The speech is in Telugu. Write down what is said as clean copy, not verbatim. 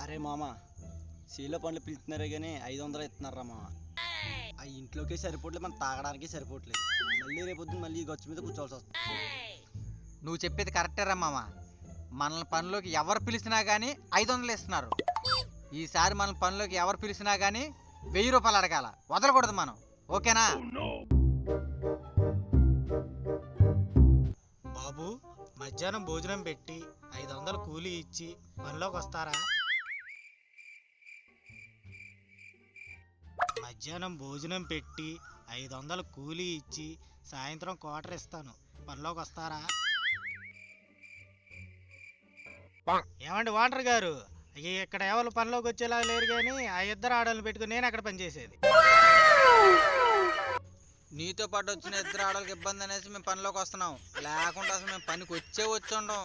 అరే మామ సీలో పనులు పిలుస్తున్నారే కానీ 500 ఇస్తున్నారా మామ. ఆ ఇంట్లోకే సరిపోవట్లేదు, మనం తాగడానికి సరిపోవట్లేదు. మళ్ళీ రేపొద్దున మళ్ళీ గచ్చు మీద కూర్చోవాల్సి వస్తుంది. నువ్వు చెప్పేది కరెక్టేరా మామ. మనల్ని పనిలోకి ఎవరు పిలిచినా కానీ 500 ఇస్తున్నారు. ఈసారి మన పనిలోకి ఎవరు పిలిచినా కానీ 1000 రూపాయలు అడగాల, వదలకూడదు మనం. ఓకేనా? బాబు, మధ్యాహ్నం భోజనం పెట్టి 500 కూలీ ఇచ్చి పనిలోకి వస్తారా? మధ్యాహ్నం భోజనం పెట్టి 500 కూలీ ఇచ్చి సాయంత్రం క్వార్టర్ ఇస్తాను, పనిలోకి వస్తారా? ఏమండి వాంటర్ గారు, ఇక్కడ ఎవరు పనిలోకి వచ్చేలా లేరు కానీ ఆ ఇద్దరు ఆడవాళ్ళని పెట్టుకుని నేను అక్కడ పనిచేసేది. నీతో పాటు వచ్చిన ఇద్దరు ఆడవాళ్ళకి ఇబ్బంది అనేసి మేము పనిలోకి వస్తున్నాం, లేకుండా అసలు మేము పనికి వచ్చి ఉండం.